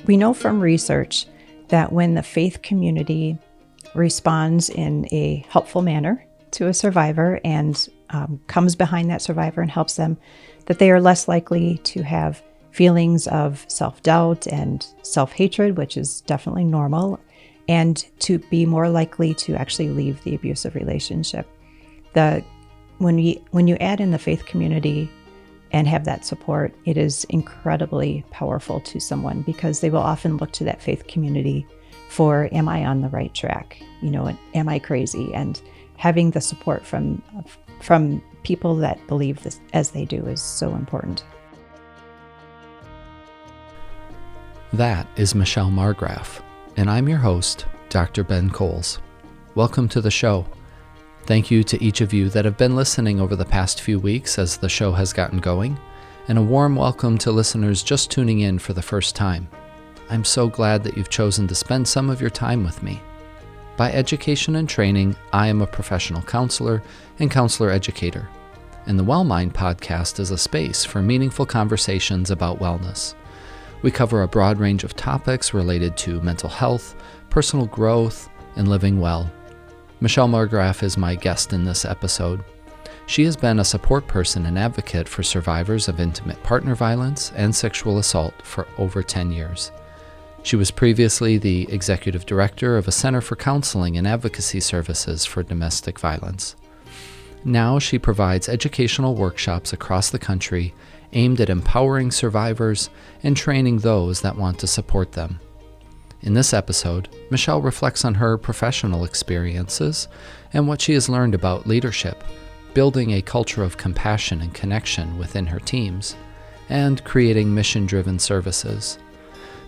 We know from research that when the faith community responds in a helpful manner to a survivor and comes behind that survivor and helps them, that they are less likely to have feelings of self-doubt and self-hatred, which is definitely normal, and to be more likely to actually leave the abusive relationship. When you add in the faith community and have that support, it is incredibly powerful to someone, because they will often look to that faith community for, am I on the right track? Am I crazy? And having the support from people that believe this as they do is so important. That is Michelle Markgraf, and I'm your host, Dr. Ben Coles. Welcome to the show. Thank you to each of you that have been listening over the past few weeks as the show has gotten going, and a warm welcome to listeners just tuning in for the first time. I'm so glad that you've chosen to spend some of your time with me. By education and training, I am a professional counselor and counselor educator, and the WellMind podcast is a space for meaningful conversations about wellness. We cover a broad range of topics related to mental health, personal growth, and living well. Michelle Markgraf is my guest in this episode. She has been a support person and advocate for survivors of intimate partner violence and sexual assault for over 10 years. She was previously the executive director of a Center for Counseling and Advocacy Services for Domestic Violence. Now she provides educational workshops across the country aimed at empowering survivors and training those that want to support them. In this episode, Michelle reflects on her professional experiences and what she has learned about leadership, building a culture of compassion and connection within her teams, and creating mission-driven services.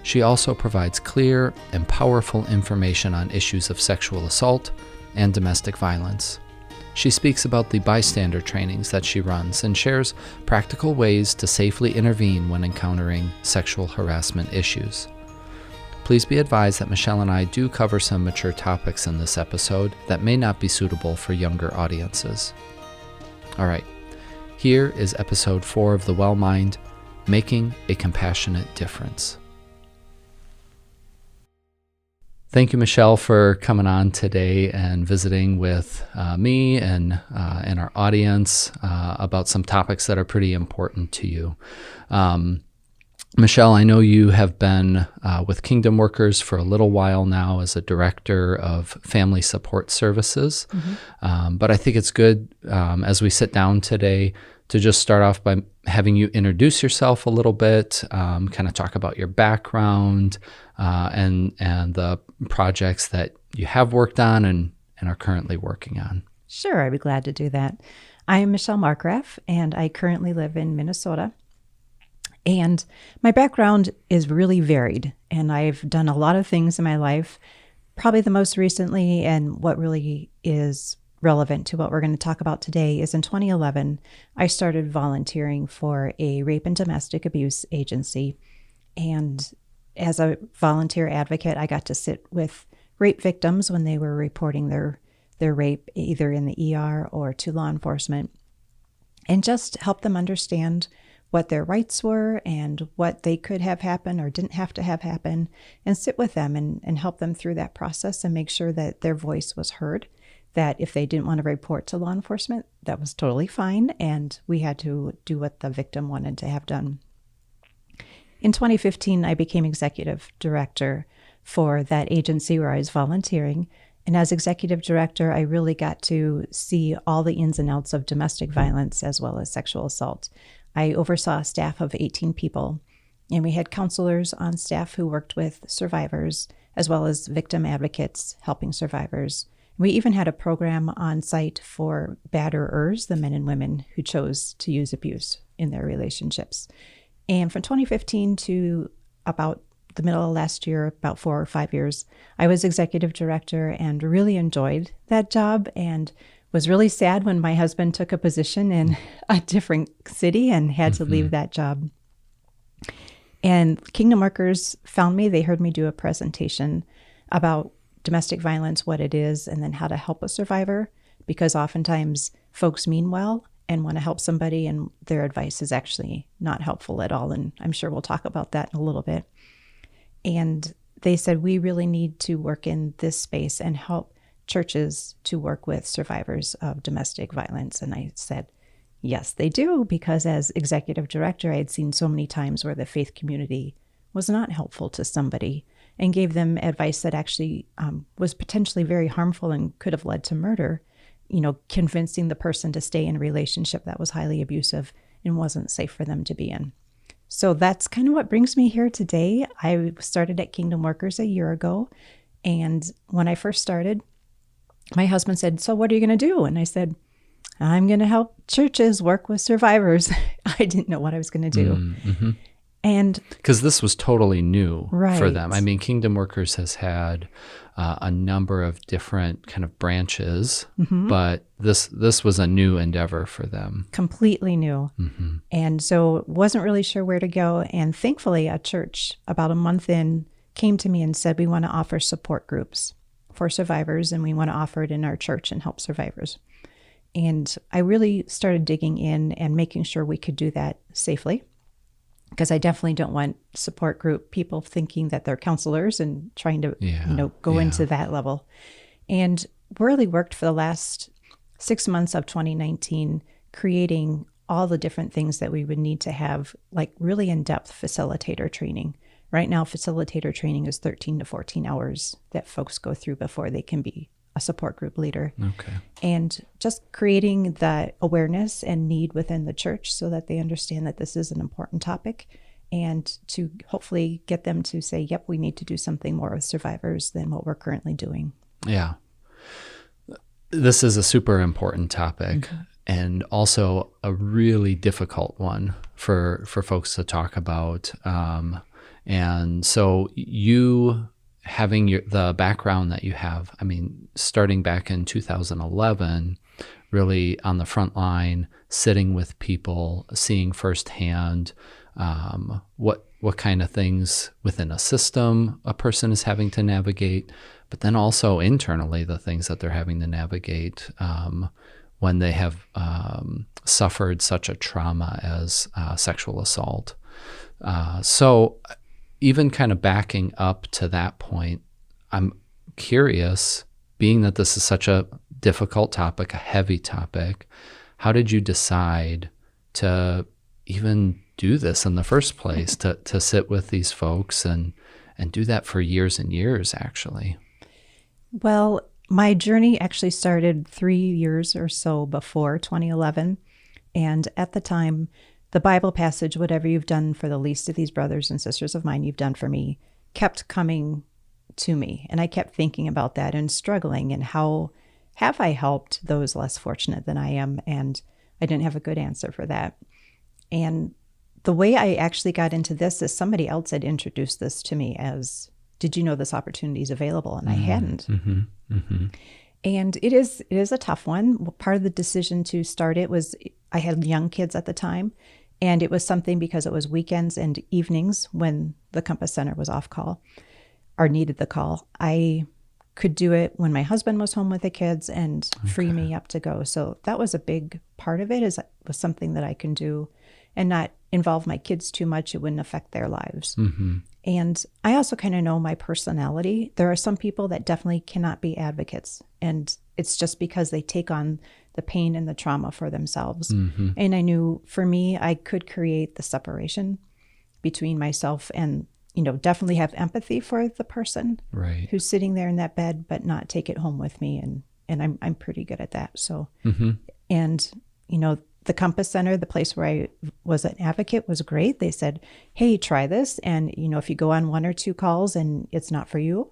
She also provides clear and powerful information on issues of sexual assault and domestic violence. She speaks about the bystander trainings that she runs and shares practical ways to safely intervene when encountering sexual harassment issues. Please be advised that Michelle and I do cover some mature topics in this episode that may not be suitable for younger audiences. All right, here is episode 4 of the WellMind, Making a Compassionate Difference. Thank you, Michelle, for coming on today and visiting with me and our audience about some topics that are pretty important to you. Michelle, I know you have been with Kingdom Workers for a little while now as a director of family support services, but I think it's good as we sit down today to just start off by having you introduce yourself a little bit, kind of talk about your background and the projects that you have worked on and are currently working on. Sure, I'd be glad to do that. I am Michelle Markgraf, and I currently live in Minnesota. And my background is really varied, and I've done a lot of things in my life. Probably the most recently, and what really is relevant to what we're going to talk about today, is in 2011, I started volunteering for a rape and domestic abuse agency. And as a volunteer advocate, I got to sit with rape victims when they were reporting their rape, either in the ER or to law enforcement, and just help them understand what their rights were and what they could have happen or didn't have to have happen, and sit with them and help them through that process and make sure that their voice was heard, that if they didn't want to report to law enforcement, that was totally fine, and we had to do what the victim wanted to have done. In 2015, I became executive director for that agency where I was volunteering, and as executive director, I really got to see all the ins and outs of domestic violence as well as sexual assault. I oversaw a staff of 18 people, and we had counselors on staff who worked with survivors, as well as victim advocates helping survivors. We even had a program on site for batterers, the men and women who chose to use abuse in their relationships. And from 2015 to about the middle of last year, about 4 or 5 years, I was executive director and really enjoyed that job, and was really sad when my husband took a position in a different city and had to leave that job. And Kingdom Workers found me. They heard me do a presentation about domestic violence, what it is, and then how to help a survivor, because oftentimes folks mean well and want to help somebody, and their advice is actually not helpful at all. And I'm sure we'll talk about that in a little bit. And they said, we really need to work in this space and help churches to work with survivors of domestic violence. And I said, yes, they do, because as executive director, I had seen so many times where the faith community was not helpful to somebody and gave them advice that actually was potentially very harmful and could have led to murder, convincing the person to stay in a relationship that was highly abusive and wasn't safe for them to be in. So that's kind of what brings me here today. I started at Kingdom Workers a year ago. And when I first started, my husband said, so what are you going to do? And I said, I'm going to help churches work with survivors. I didn't know what I was going to do. Mm-hmm. And because this was totally new right. for them. I mean, Kingdom Workers has had a number of different kind of branches, mm-hmm. but this was a new endeavor for them. Completely new. Mm-hmm. And so wasn't really sure where to go. And thankfully, a church about a month in came to me and said, we want to offer support groups for survivors, and we want to offer it in our church and help survivors. And I really started digging in and making sure we could do that safely, because I definitely don't want support group people thinking that they're counselors and trying to, go into that level. And really worked for the last 6 months of 2019, creating all the different things that we would need to have, like really in-depth facilitator training. Right now, facilitator training is 13 to 14 hours that folks go through before they can be a support group leader. Okay. And just creating that awareness and need within the church so that they understand that this is an important topic, and to hopefully get them to say, yep, we need to do something more with survivors than what we're currently doing. Yeah. This is a super important topic, mm-hmm. and also a really difficult one for folks to talk about. And so you having the background that you have, I mean, starting back in 2011, really on the front line, sitting with people, seeing firsthand what kind of things within a system a person is having to navigate, but then also internally the things that they're having to navigate when they have suffered such a trauma as sexual assault. So even kind of backing up to that point, I'm curious, being that this is such a difficult topic, a heavy topic, how did you decide to even do this in the first place, to sit with these folks and do that for years and years, actually? Well, my journey actually started 3 years or so before 2011. And at the time, the Bible passage, whatever you've done for the least of these brothers and sisters of mine, you've done for me, kept coming to me. And I kept thinking about that and struggling, and how have I helped those less fortunate than I am? And I didn't have a good answer for that. And the way I actually got into this is somebody else had introduced this to me as, did you know this opportunity is available? And I hadn't. Mm-hmm. Mm-hmm. And it is a tough one. Part of the decision to start it was I had young kids at the time. And it was something because it was weekends and evenings when the Compass Center was off call or needed the call. I could do it when my husband was home with the kids and free me up to go. So that was a big part of it, was something that I can do and not involve my kids too much. It wouldn't affect their lives. Mm-hmm. And I also kind of know my personality. There are some people that definitely cannot be advocates, and it's just because they take on the pain and the trauma for themselves. Mm-hmm. And I knew for me, I could create the separation between myself and, definitely have empathy for the person right. who's sitting there in that bed, but not take it home with me. And I'm pretty good at that. So, mm-hmm. and, the Compass Center, the place where I was an advocate, was great. They said, hey, try this. And, if you go on 1 or 2 calls and it's not for you,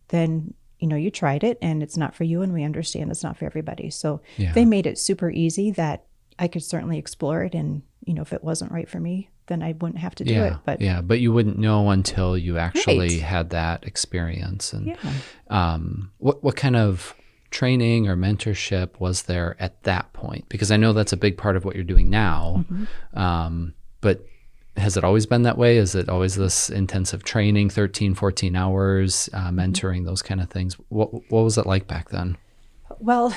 then you tried it and it's not for you, and we understand it's not for everybody. So They made it super easy that I could certainly explore it. And, if it wasn't right for me, then I wouldn't have to do it. But you wouldn't know until you actually had that experience. And what kind of training or mentorship was there at that point? Because I know that's a big part of what you're doing now. Mm-hmm. But has it always been that way? Is it always this intensive training, 13, 14 hours, mentoring, those kind of things? What was it like back then? Well,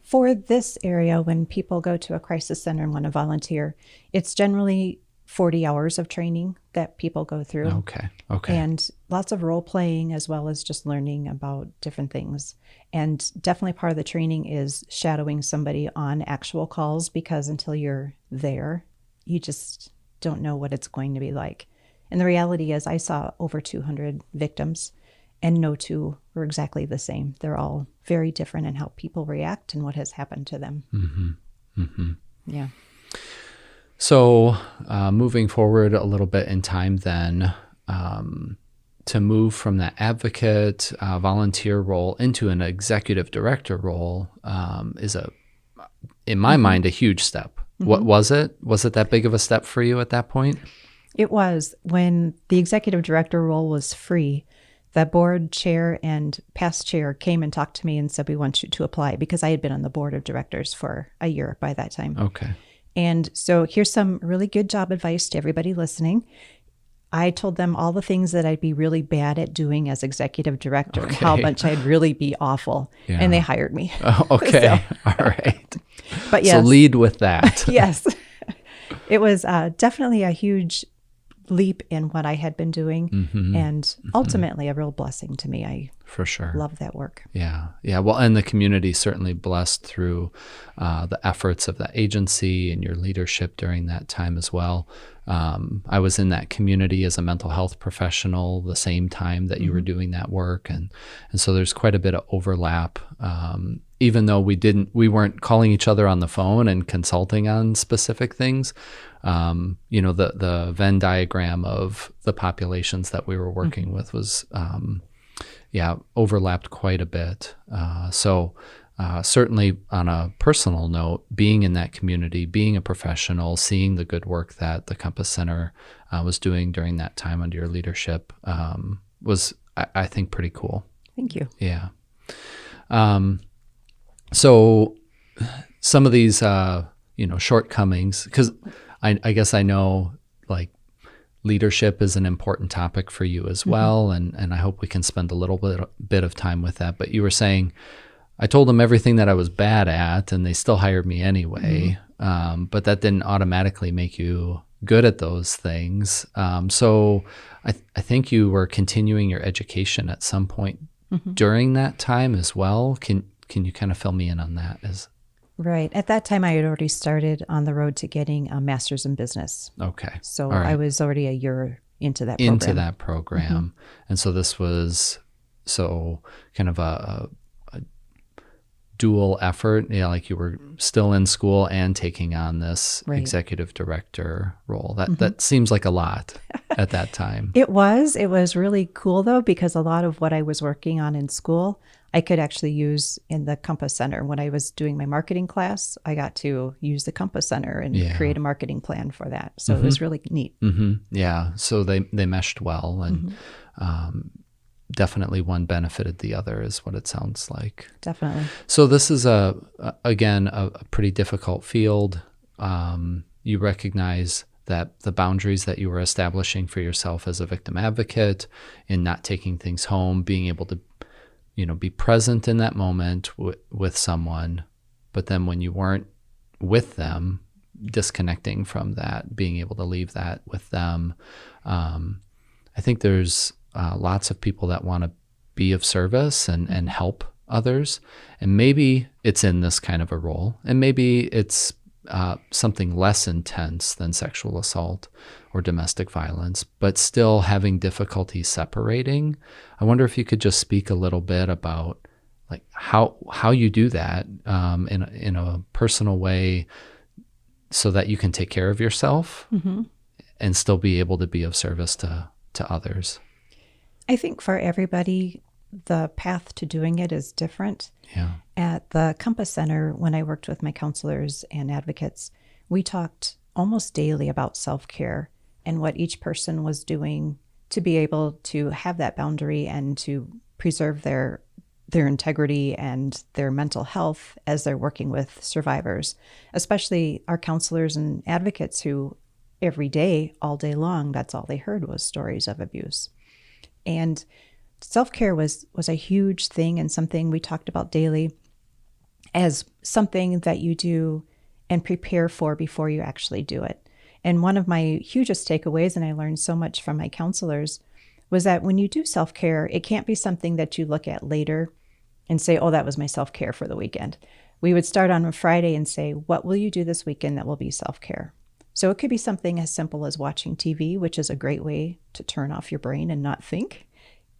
for this area, when people go to a crisis center and want to volunteer, it's generally 40 hours of training that people go through. Okay. Okay. And lots of role playing as well as just learning about different things. And definitely part of the training is shadowing somebody on actual calls, because until you're there, you just don't know what it's going to be like. And the reality is I saw over 200 victims, and no two were exactly the same. They're all very different in how people react and what has happened to them. Mm-hmm. Mm-hmm. Yeah. So moving forward a little bit in time then, to move from that advocate volunteer role into an executive director role is, in my mind, a huge step. Mm-hmm. What was it? Was it that big of a step for you at that point? It was. When the executive director role was free, the board chair and past chair came and talked to me and said, we want you to apply, because I had been on the board of directors for a year by that time. Okay. And so here's some really good job advice to everybody listening. I told them all the things that I'd be really bad at doing as executive director, and how much I'd really be awful. Yeah. And they hired me. Oh, okay. So. All right. But yes. So lead with that. Yes. It was definitely a huge leap in what I had been doing, mm-hmm. and mm-hmm. ultimately a real blessing to me. I for sure love that work. Yeah. Yeah. Well, and the community certainly blessed through the efforts of that agency and your leadership during that time as well. I was in that community as a mental health professional the same time that you mm-hmm. were doing that work. And so there's quite a bit of overlap. Even though we weren't calling each other on the phone and consulting on specific things, the Venn diagram of the populations that we were working mm-hmm. with was, overlapped quite a bit. So certainly on a personal note, being in that community, being a professional, seeing the good work that the Compass Center was doing during that time under your leadership was, I think, pretty cool. Thank you. Yeah. So some of these, shortcomings, because I guess I know, like, leadership is an important topic for you as well, mm-hmm. and I hope we can spend a little bit of time with that. But you were saying, I told them everything that I was bad at, and they still hired me anyway, mm-hmm. But that didn't automatically make you good at those things. So I think you were continuing your education at some point mm-hmm. during that time as well. Can you kind of fill me in on that? Right. At that time, I had already started on the road to getting a master's in business. Okay. So right. I was already a year into that program. Mm-hmm. And so this was kind of a dual effort, like you were still in school and taking on this right. executive director role. That seems like a lot at that time. It was really cool though, because a lot of what I was working on in school, I could actually use in the Compass Center. When I was doing my marketing class, I got to use the Compass Center and create a marketing plan for that. So mm-hmm. it was really neat. Mm-hmm. Yeah. So they meshed well, and definitely one benefited the other is what it sounds like. Definitely. So this is again a pretty difficult field. You recognize that the boundaries that you were establishing for yourself as a victim advocate in not taking things home, being able to be present in that moment with someone, but then when you weren't with them, disconnecting from that, being able to leave that with them. I think there's lots of people that want to be of service and help others. And maybe it's in this kind of a role, and maybe it's something less intense than sexual assault or domestic violence, but still having difficulty separating. I wonder if you could just speak a little bit about like how you do that in a personal way, so that you can take care of yourself mm-hmm. and still be able to be of service to others. I think for everybody, the path to doing it is different. Yeah. At the Compass Center, when I worked with my counselors and advocates, we talked almost daily about self-care and what each person was doing to be able to have that boundary and to preserve their integrity and their mental health as they're working with survivors, especially our counselors and advocates who every day, all day long, that's all they heard was stories of abuse. And self-care was a huge thing, and something we talked about daily as something that you do and prepare for before you actually do it. And one of my hugest takeaways, and I learned so much from my counselors, was that when you do self-care, it can't be something that you look at later and say, oh, that was my self-care for the weekend. We would start on a Friday and say, what will you do this weekend that will be self-care? So it could be something as simple as watching TV, which is a great way to turn off your brain and not think.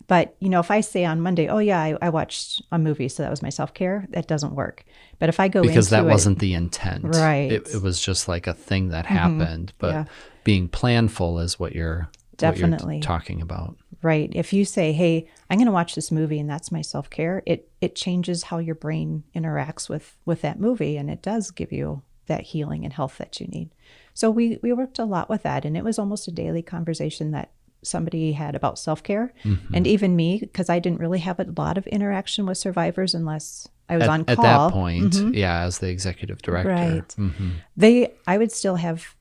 But, if I say on Monday, oh, yeah, I watched a movie, so that was my self-care, that doesn't work. But if I go because that into wasn't the intent. Right. It was just like a thing that happened. But being planful is what you're talking about. Right. If you say, hey, I'm going to watch this movie and that's my self-care, it changes how your brain interacts with that movie. And it does give you that healing and health that you need. So we worked a lot with that. And it was almost a daily conversation that somebody had about self-care. And even me, because I didn't really have a lot of interaction with survivors unless I was on call. At that point, as the executive director. Right. I would still have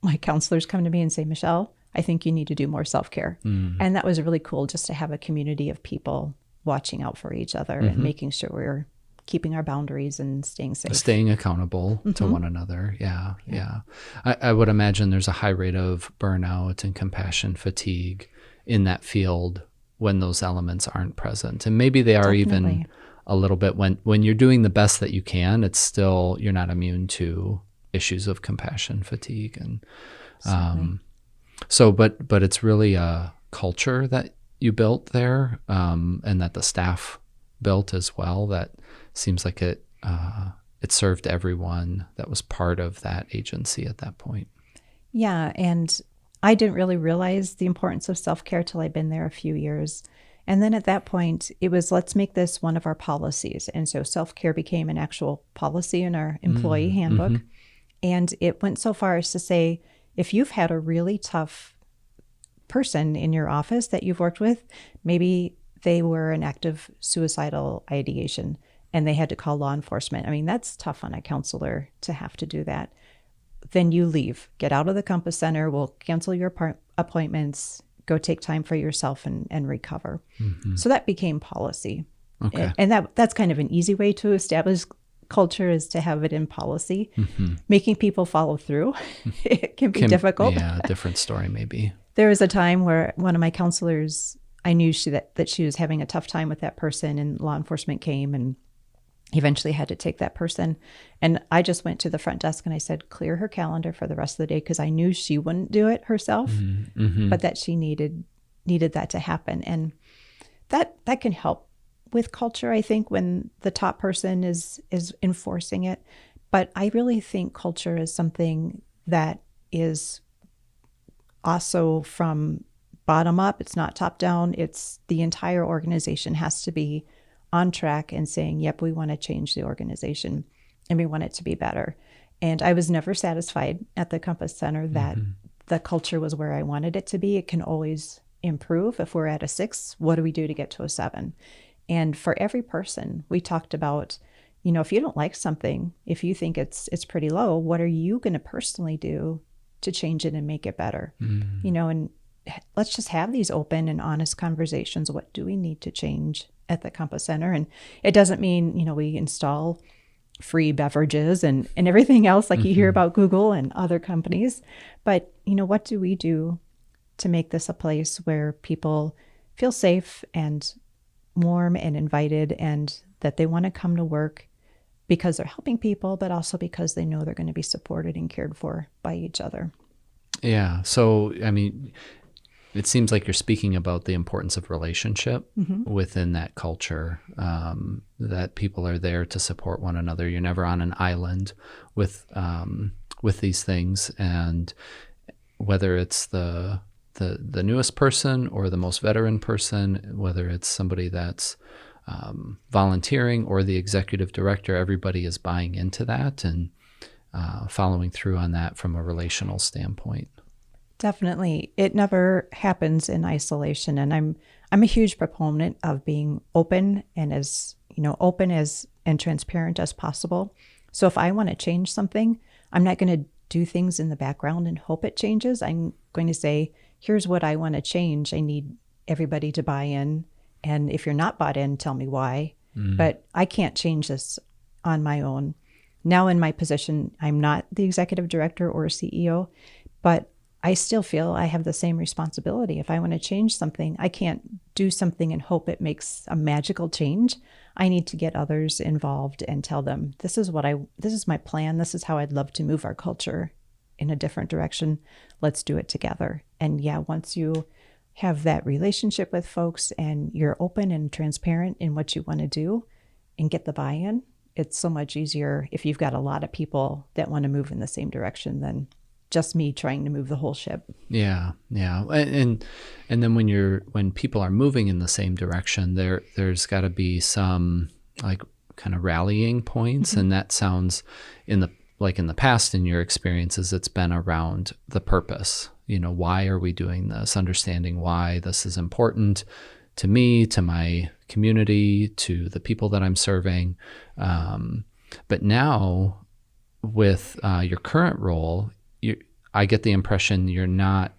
my counselors come to me and say, Michelle, I think you need to do more self-care. And that was really cool, just to have a community of people watching out for each other and making sure we're keeping our boundaries and staying safe. Staying accountable to one another. Yeah. I would imagine there's a high rate of burnout and compassion fatigue in that field when those elements aren't present. And maybe they are even a little bit when you're doing the best that you can, it's still, you're not immune to issues of compassion fatigue. And but it's really a culture that you built there, and that the staff built as well, that seems like it served everyone that was part of that agency at that point. Yeah, and I didn't really realize the importance of self-care till I'd been there a few years. And then at that point, it was, let's make this one of our policies. And so self-care became an actual policy in our employee handbook. And it went so far as to say, if you've had a really tough person in your office that you've worked with, maybe they were an active suicidal ideation and they had to call law enforcement. I mean, that's tough on a counselor to have to do that. Then you leave, get out of the Compass Center, we'll cancel your appointments, go take time for yourself and recover. So that became policy. Okay. And that's kind of an easy way to establish culture, is to have it in policy. Making people follow through, it can be difficult. Yeah, different story maybe. There was a time where one of my counselors, I knew that she was having a tough time with that person, and law enforcement came and eventually had to take that person. And I just went to the front desk and I said, clear her calendar for the rest of the day, because I knew she wouldn't do it herself, but that she needed that to happen. And that can help with culture, I think, when the top person is enforcing it. But I really think culture is something that is also from bottom up. It's not top down. It's the entire organization has to be on track and saying, yep, we want to change the organization and we want it to be better. And I was never satisfied at the Compass Center that the culture was where I wanted it to be. It can always improve. If we're at a 6, what do we do to get to a 7? And for every person, we talked about, if you don't like something, if you think it's pretty low, what are you going to personally do to change it and make it better? And let's just have these open and honest conversations. What do we need to change at the Compass Center? And it doesn't mean, we install free beverages and everything else like you hear about Google and other companies. But, what do we do to make this a place where people feel safe and warm and invited, and that they want to come to work because they're helping people, but also because they know they're going to be supported and cared for by each other. Yeah. So, I mean, it seems like you're speaking about the importance of relationship within that culture, that people are there to support one another. You're never on an island with these things. And whether it's the newest person or the most veteran person, whether it's somebody that's volunteering or the executive director, everybody is buying into that and following through on that from a relational standpoint. Definitely. It never happens in isolation. And I'm a huge proponent of being open and as and transparent as possible. So if I want to change something, I'm not going to do things in the background and hope it changes. I'm going to say, here's what I want to change. I need everybody to buy in. And if you're not bought in, tell me why. But I can't change this on my own. Now in my position, I'm not the executive director or CEO, but I still feel I have the same responsibility. If I want to change something, I can't do something and hope it makes a magical change. I need to get others involved and tell them, this is my plan. This is how I'd love to move our culture in a different direction. Let's do it together. And yeah, once you have that relationship with folks and you're open and transparent in what you want to do and get the buy-in, it's so much easier if you've got a lot of people that want to move in the same direction than just me trying to move the whole ship. Yeah. And then when people are moving in the same direction, there's got to be some like kind of rallying points. Mm-hmm. And that sounds in the past, in your experiences, it's been around the purpose. Why are we doing this? Understanding why this is important to me, to my community, to the people that I'm serving. But now with your current role, I get the impression you're not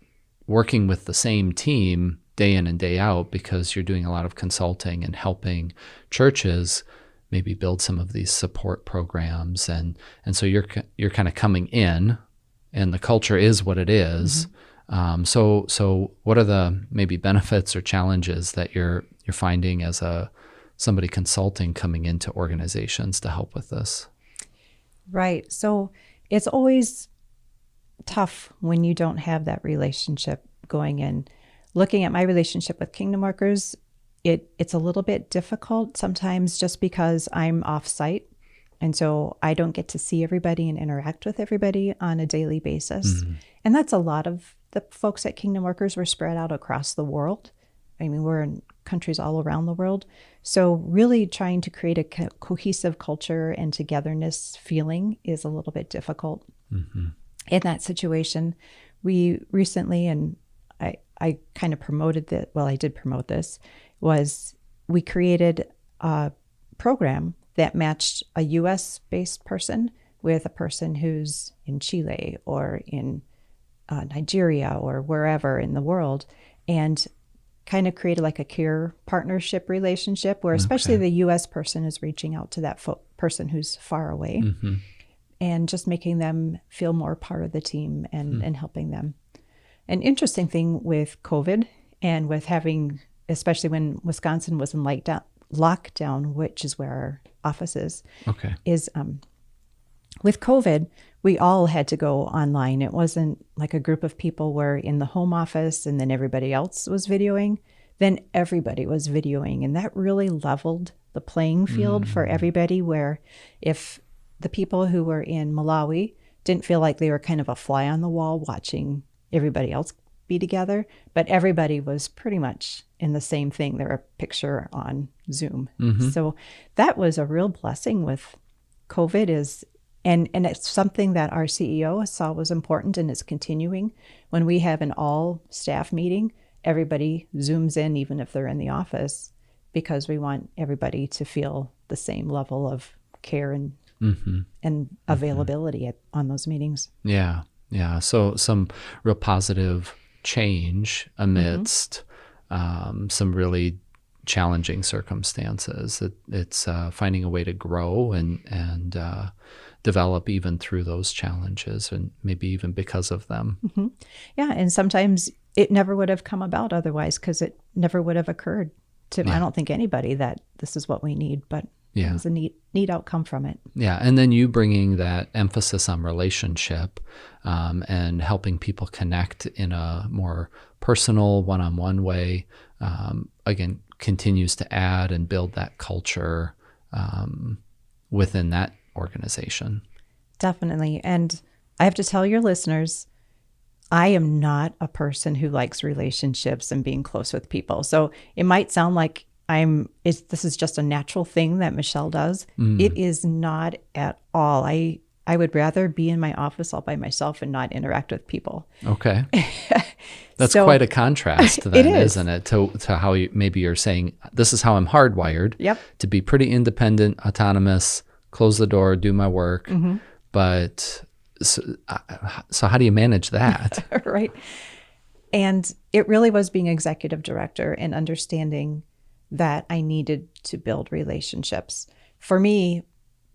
working with the same team day in and day out, because you're doing a lot of consulting and helping churches maybe build some of these support programs. And so you're kind of coming in, and the culture is what it is. Mm-hmm. So what are the maybe benefits or challenges that you're finding as somebody consulting coming into organizations to help with this? Right. So it's always tough when you don't have that relationship going in. Looking at my relationship with Kingdom Workers, it's a little bit difficult sometimes just because I'm off-site. And so I don't get to see everybody and interact with everybody on a daily basis. Mm-hmm. And that's a lot of the folks at Kingdom Workers. We're spread out across the world. I mean, we're in countries all around the world. So really trying to create a cohesive culture and togetherness feeling is a little bit difficult. Mm-hmm. In that situation, we recently, and I kind of promoted that, well, I did promote this, was we created a program that matched a US-based person with a person who's in Chile or in Nigeria or wherever in the world, and kind of created like a care partnership relationship where especially the US person is reaching out to that person who's far away. Mm-hmm. And just making them feel more part of the team and helping them. An interesting thing with COVID and with having, especially when Wisconsin was in lockdown, which is where our office is, is with COVID, we all had to go online. It wasn't like a group of people were in the home office and then everybody else was videoing. Then everybody was videoing. And that really leveled the playing field for everybody, where if the people who were in Malawi didn't feel like they were kind of a fly on the wall watching everybody else be together, but everybody was pretty much in the same thing. They were a picture on Zoom. Mm-hmm. So that was a real blessing with COVID and it's something that our CEO saw was important and is continuing. When we have an all staff meeting, everybody Zooms in, even if they're in the office, because we want everybody to feel the same level of care and availability on those meetings. Yeah. So some real positive change amidst some really challenging circumstances. It's finding a way to grow and develop even through those challenges, and maybe even because of them. Mm-hmm. Yeah, and sometimes it never would have come about otherwise, because it never would have occurred to, I don't think, anybody that this is what we need, but it was a neat outcome from it. Yeah, and then you bringing that emphasis on relationship and helping people connect in a more personal, one-on-one way, again, continues to add and build that culture within that organization. Definitely. And I have to tell your listeners, I am not a person who likes relationships and being close with people. So it might sound like this is just a natural thing that Michelle does. It is not at all. I would rather be in my office all by myself and not interact with people. Okay. That's quite a contrast then, isn't it? To how maybe you're saying, this is how I'm hardwired to be pretty independent, autonomous, close the door, do my work. Mm-hmm. But so how do you manage that? Right. And it really was being executive director and understanding that I needed to build relationships. For me,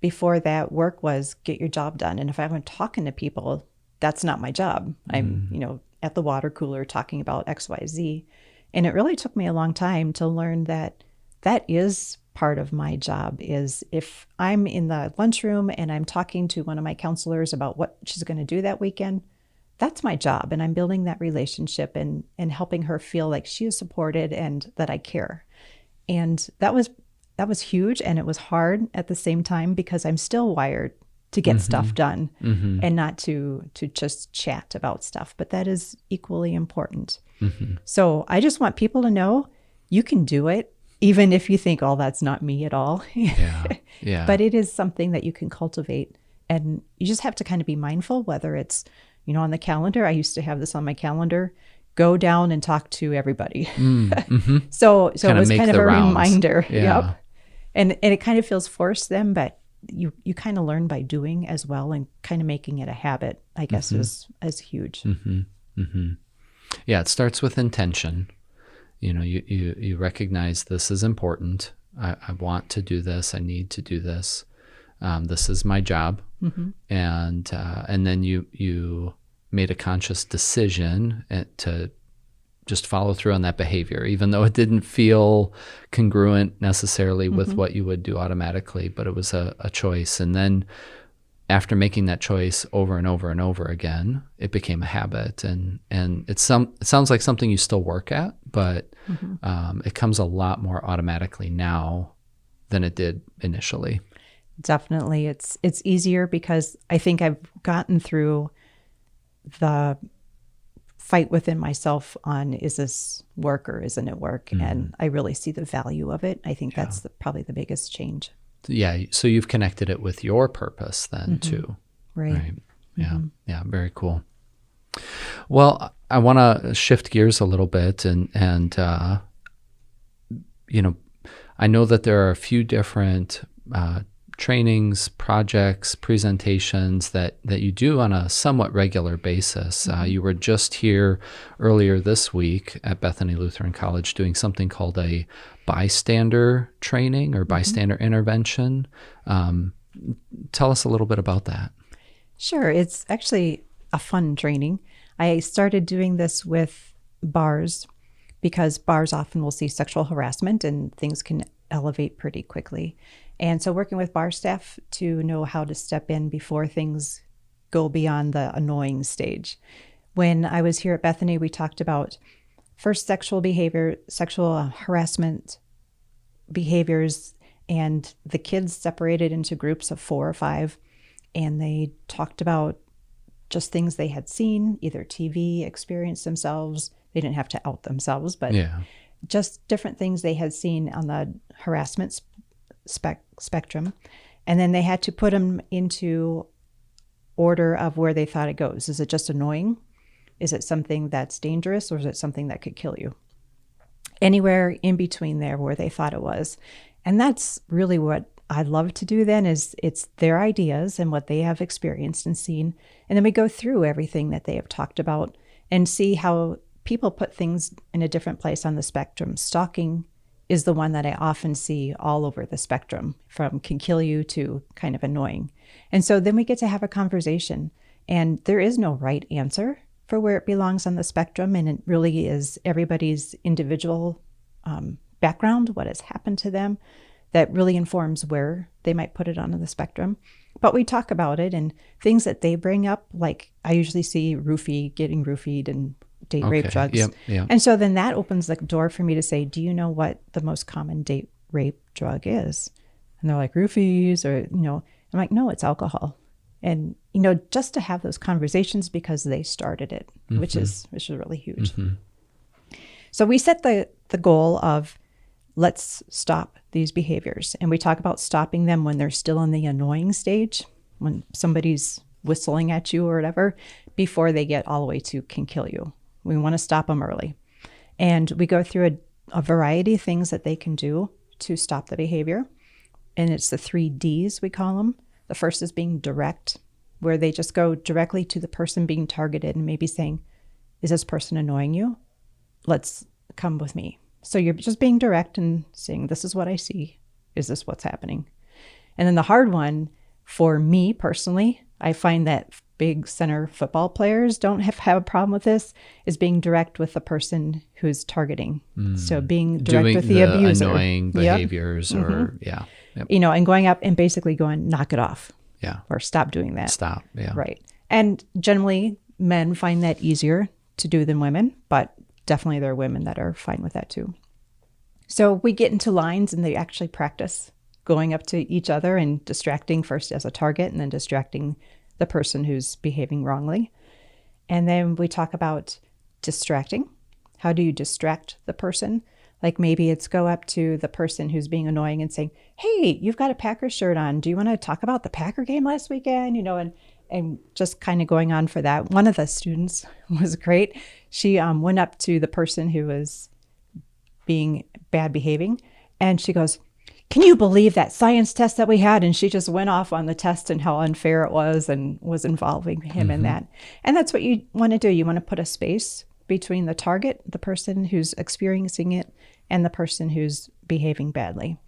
before that, work was get your job done. And if I wasn't talking to people, that's not my job. I'm, at the water cooler talking about XYZ. And it really took me a long time to learn that that is part of my job. Is if I'm in the lunchroom and I'm talking to one of my counselors about what she's going to do that weekend, that's my job. And I'm building that relationship and helping her feel like she is supported and that I care. And that was huge. And it was hard at the same time because I'm still wired to get stuff done and not to just chat about stuff. But that is equally important. So I just want people to know you can do it, even if you think, oh, that's not me at all. Yeah. But it is something that you can cultivate. And you just have to kind of be mindful, whether it's, on the calendar. I used to have this on my calendar, go down and talk to everybody. So it was kind of a reminder. Yeah. Yep. And it kind of feels forced then, but you kind of learn by doing as well, and kind of making it a habit, I guess, is huge. Yeah, it starts with intention. You recognize this is important. I want to do this. I need to do this. This is my job. And then you made a conscious decision to just follow through on that behavior, even though it didn't feel congruent necessarily with what you would do automatically, but it was a choice. And then after making that choice over and over and over again, it became a habit. And it sounds like something you still work at, but it comes a lot more automatically now than it did initially. Definitely. It's easier because I think I've gotten through the fight within myself on, is this work or isn't it work? And I really see the value of it. I think that's probably the biggest change. Yeah. So you've connected it with your purpose then too. Right. Yeah. Yeah. Very cool. Well, I want to shift gears a little bit and I know that there are a few different trainings, projects, presentations that you do on a somewhat regular basis. You were just here earlier this week at Bethany Lutheran College doing something called a bystander training or bystander intervention. Tell us a little bit about that. Sure. It's actually a fun training. I started doing this with bars because bars often will see sexual harassment and things can elevate pretty quickly. And so working with bar staff to know how to step in before things go beyond the annoying stage. When I was here at Bethany, we talked about first sexual harassment behaviors, and the kids separated into groups of 4 or 5, and they talked about just things they had seen, either TV, experienced themselves. They didn't have to out themselves, but just different things they had seen on the harassment spectrum. And then they had to put them into order of where they thought it goes. Is it just annoying? Is it something that's dangerous, or is it something that could kill you? Anywhere in between there where they thought it was. And that's really what I love to do then, is it's their ideas and what they have experienced and seen. And then we go through everything that they have talked about and see how people put things in a different place on the spectrum. Stalking is the one that I often see all over the spectrum, from can kill you to kind of annoying. And so then we get to have a conversation, and there is no right answer for where it belongs on the spectrum. And it really is everybody's individual background, what has happened to them, that really informs where they might put it on the spectrum. But we talk about it and things that they bring up, like I usually see getting roofied and date rape drugs. Yep. And so then that opens the door for me to say, do you know what the most common date rape drug is? And they're like, roofies, or, I'm like, no, it's alcohol. And, just to have those conversations because they started it, which is really huge. So we set the goal of, let's stop these behaviors. And we talk about stopping them when they're still in the annoying stage, when somebody's whistling at you or whatever, before they get all the way to can kill you. We want to stop them early. And we go through a variety of things that they can do to stop the behavior. And it's the 3 Ds, we call them. The first is being direct, where they just go directly to the person being targeted and maybe saying, is this person annoying you? Let's come with me. So you're just being direct and saying, this is what I see. Is this what's happening? And then the hard one, for me personally, I find that big center football players don't have a problem with this, is being direct with the person who's targeting. So being direct Doing with the abuser. Annoying behaviors or, and going up and basically going, knock it off. Yeah. Or stop doing that. Stop. Yeah. Right. And generally, men find that easier to do than women, but definitely there are women that are fine with that too. So we get into lines and they actually practice going up to each other and distracting first as a target and then distracting the person who's behaving wrongly. And then we talk about distracting. How do you distract the person? Like maybe it's go up to the person who's being annoying and saying, hey, you've got a Packers shirt on. Do you want to talk about the Packer game last weekend? And just kind of going on for that. One of the students was great. She went up to the person who was being bad behaving. And she goes, can you believe that science test that we had? And she just went off on the test and how unfair it was and was involving him in that. And that's what you want to do. You want to put a space between the target, the person who's experiencing it, and the person who's behaving badly.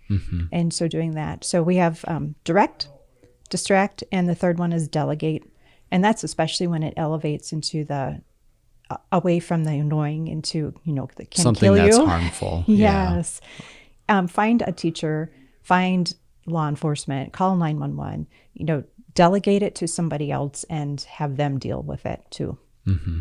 And so doing that. So we have direct, distract, and the third one is delegate. And that's especially when it elevates into the away from the annoying into, that can something kill you. That's harmful. Yes. Find a teacher, find law enforcement, call 911, delegate it to somebody else and have them deal with it too.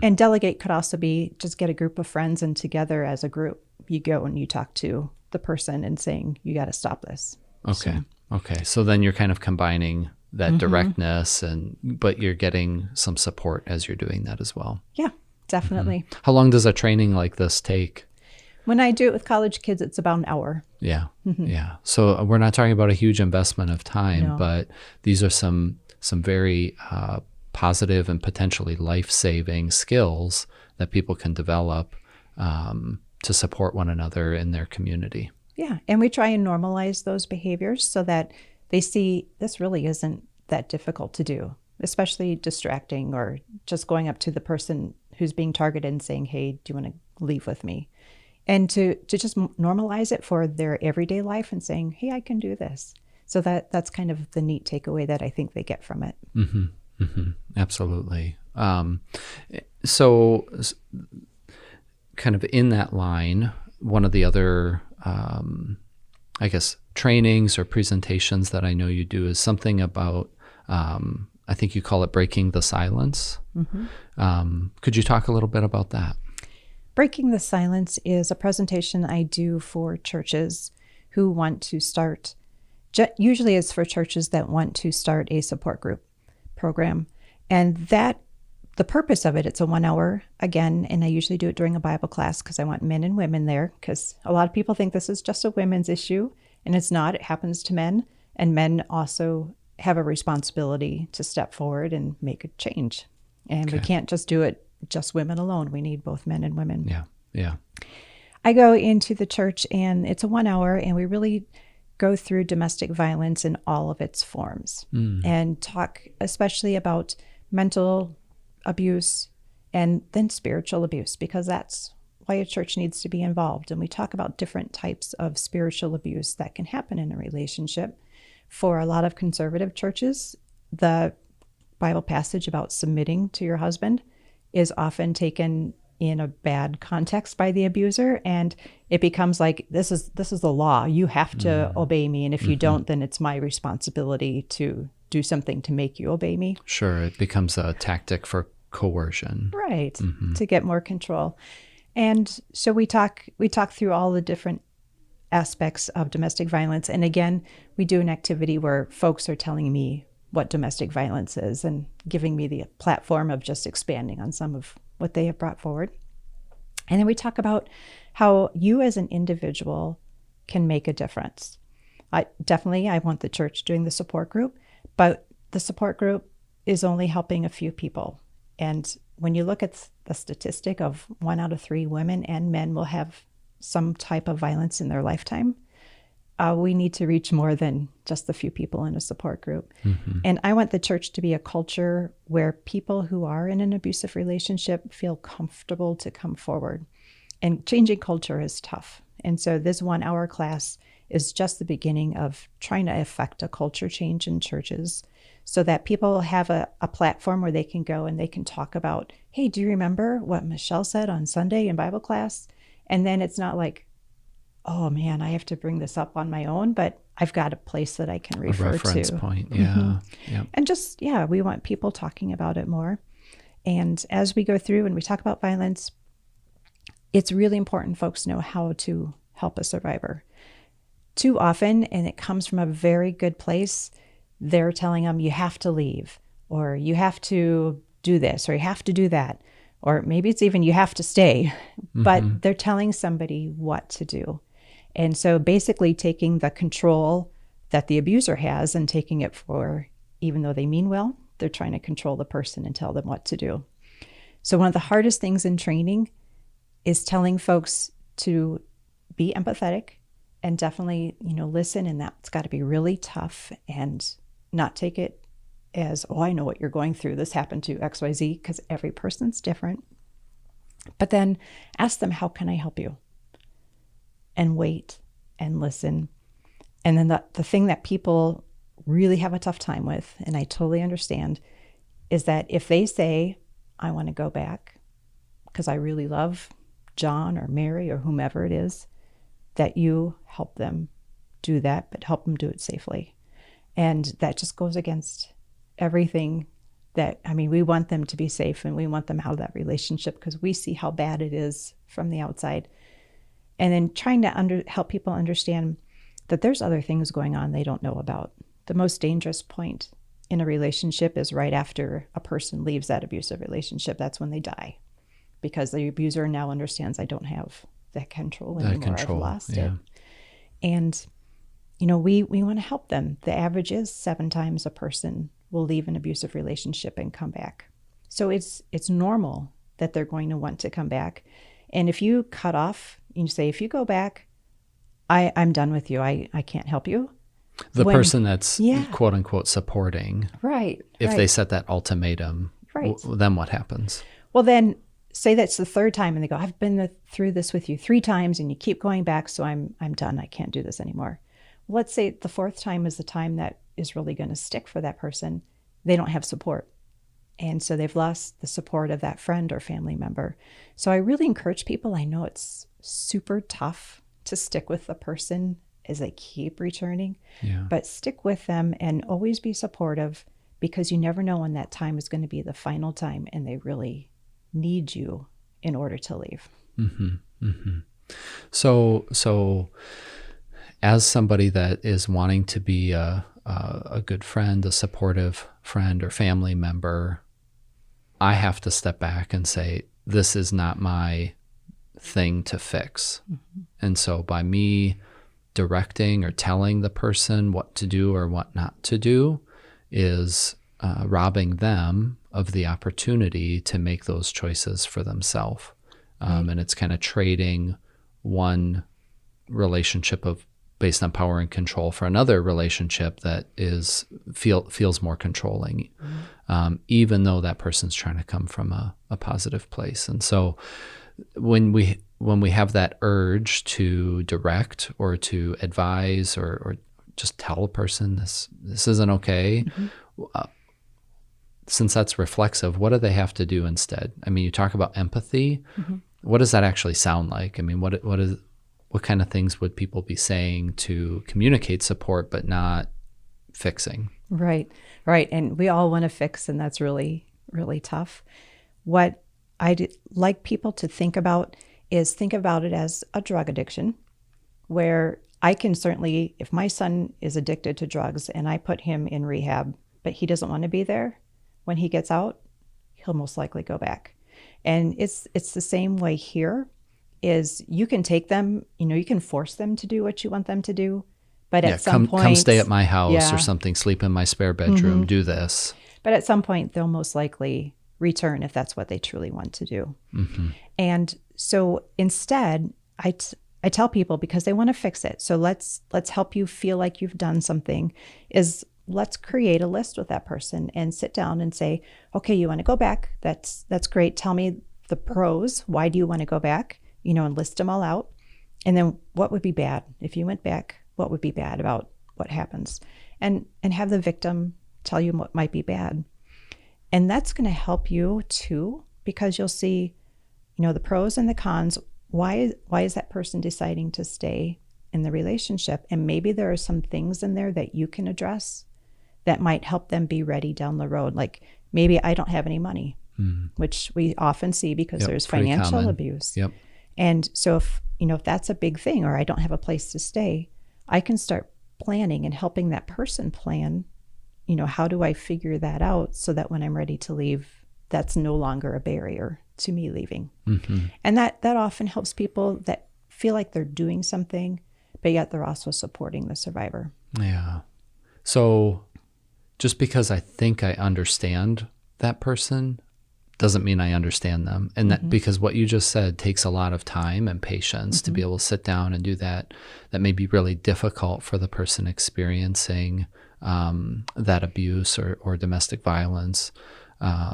And delegate could also be just get a group of friends and together as a group, you go and you talk to the person and saying, you got to stop this. Okay. Okay. So then you're kind of combining that directness but you're getting some support as you're doing that as well. Yeah, definitely. How long does a training like this take? When I do it with college kids, it's about an hour. Yeah. Yeah. So we're not talking about a huge investment of time, but these are some very positive and potentially life-saving skills that people can develop to support one another in their community. Yeah. And we try and normalize those behaviors so that they see this really isn't that difficult to do, especially distracting or just going up to the person who's being targeted and saying, hey, do you want to leave with me? And to just normalize it for their everyday life and saying, hey, I can do this. So that's kind of the neat takeaway that I think they get from it. Absolutely. So kind of in that line, one of the other, I guess, trainings or presentations that I know you do is something about, I think you call it breaking the silence. Could you talk a little bit about that? Breaking the Silence is a presentation I do for churches who want to start, usually it's for churches that want to start a support group program. And the purpose of it, it's a 1 hour again, and I usually do it during a Bible class because I want men and women there, because a lot of people think this is just a women's issue, and it's not. It happens to men, and men also have a responsibility to step forward and make a change. And we can't just do it just women alone. We need both men and women. Yeah. I go into the church and it's a 1 hour and we really go through domestic violence in all of its forms and talk especially about mental abuse and then spiritual abuse, because that's why a church needs to be involved. And we talk about different types of spiritual abuse that can happen in a relationship. For a lot of conservative churches, the Bible passage about submitting to your husband is often taken in a bad context by the abuser, and it becomes like this is the law. You have to obey me, and if you don't, then it's my responsibility to do something to make you obey me. Sure, it becomes a tactic for coercion. Right, to get more control. And so we talk through all the different aspects of domestic violence, and again, we do an activity where folks are telling me what domestic violence is and giving me the platform of just expanding on some of what they have brought forward. And then we talk about how you as an individual can make a difference. I want the church doing the support group, but the support group is only helping a few people. And when you look at the statistic of 1 out of 3 women and men will have some type of violence in their lifetime, we need to reach more than just the few people in a support group. And I want the church to be a culture where people who are in an abusive relationship feel comfortable to come forward. And changing culture is tough. And so this 1 hour class is just the beginning of trying to affect a culture change in churches so that people have a platform where they can go and they can talk about, hey, do you remember what Michelle said on Sunday in Bible class? And then it's not like, oh man, I have to bring this up on my own, but I've got a place that I can refer a reference to. point. Yeah. Yeah. And just, we want people talking about it more. And as we go through and we talk about violence, it's really important folks know how to help a survivor. Too often, and it comes from a very good place, they're telling them, you have to leave, or you have to do this, or you have to do that, or maybe it's even you have to stay, but they're telling somebody what to do. And so basically taking the control that the abuser has and taking it for, even though they mean well, they're trying to control the person and tell them what to do. So one of the hardest things in training is telling folks to be empathetic and definitely, listen. And that's got to be really tough and not take it as, oh, I know what you're going through. This happened to XYZ, because every person's different. But then ask them, how can I help you? And wait and listen. And then the thing that people really have a tough time with, and I totally understand, is that if they say, I want to go back because I really love John or Mary or whomever it is, that you help them do that, but help them do it safely. And that just goes against everything that, we want them to be safe and we want them out of that relationship because we see how bad it is from the outside. And then trying to help people understand that there's other things going on they don't know about. The most dangerous point in a relationship is right after a person leaves that abusive relationship. That's when they die, because the abuser now understands, I don't have that control anymore. I've lost it. And, we want to help them. The average is 7 times a person will leave an abusive relationship and come back. So it's normal that they're going to want to come back. And if you cut off, you say, if you go back, I'm done with you. I can't help you. The person that's quote unquote supporting. Right. If they set that ultimatum, then what happens? Well, then say that's the 3rd time and they go, I've been through this with you 3 times and you keep going back. So I'm done. I can't do this anymore. Well, let's say the 4th time is the time that is really going to stick for that person. They don't have support. And so they've lost the support of that friend or family member. So I really encourage people. I know it's super tough to stick with the person as they keep returning, but stick with them and always be supportive, because you never know when that time is going to be the final time and they really need you in order to leave. So as somebody that is wanting to be a good friend, a supportive friend or family member, I have to step back and say, this is not my thing to fix. And so by me directing or telling the person what to do or what not to do is robbing them of the opportunity to make those choices for themselves. And it's kind of trading one relationship based on power and control for another relationship that feels more controlling, even though that person's trying to come from a positive place. And so when we have that urge to direct or to advise or just tell a person this isn't okay, since that's reflexive, what do they have to do instead? You talk about empathy. What does that actually sound like? What kind of things would people be saying to communicate support but not fixing? Right. And we all want to fix, and that's really, really tough. What I'd like people to think about it as a drug addiction, where I can certainly, if my son is addicted to drugs and I put him in rehab, but he doesn't want to be there, when he gets out, he'll most likely go back. And it's the same way here. Is you can take them, you can force them to do what you want them to do, but at some point, come stay at my house or something, sleep in my spare bedroom, do this. But at some point, they'll most likely return if that's what they truly want to do. And so instead, I tell people, because they want to fix it, so let's help you feel like you've done something, is let's create a list with that person and sit down and say, okay, you want to go back? That's great. Tell me the pros. Why do you want to go back? And list them all out. And then what would be bad? If you went back, what would be bad about what happens? And have the victim tell you what might be bad. And that's going to help you too, because you'll see, the pros and the cons. Why is that person deciding to stay in the relationship? And maybe there are some things in there that you can address that might help them be ready down the road. Like maybe I don't have any money, which we often see because there's financial abuse. Yep. And so if that's a big thing, or I don't have a place to stay, I can start planning and helping that person plan, how do I figure that out so that when I'm ready to leave, that's no longer a barrier to me leaving. Mm-hmm. And that often helps people that feel like they're doing something, but yet they're also supporting the survivor. Yeah. So just because I think I understand that person doesn't mean I understand them. And that because what you just said takes a lot of time and patience to be able to sit down and do that. That may be really difficult for the person experiencing that abuse or domestic violence.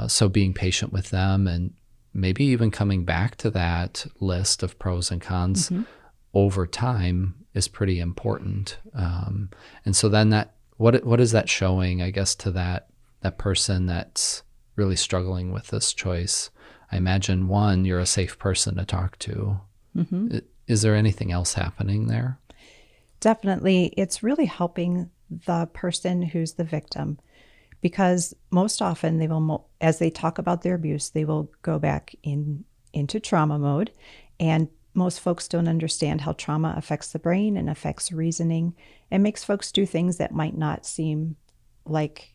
So being patient with them and maybe even coming back to that list of pros and cons over time is pretty important. And so then what is that showing, I guess, to that person that's really struggling with this choice? I imagine, one, you're a safe person to talk to. Mm-hmm. Is there anything else happening there? Definitely. It's really helping the person who's the victim, because most often they will, as they talk about their abuse, they will go back into trauma mode. And most folks don't understand how trauma affects the brain and affects reasoning and makes folks do things that might not seem like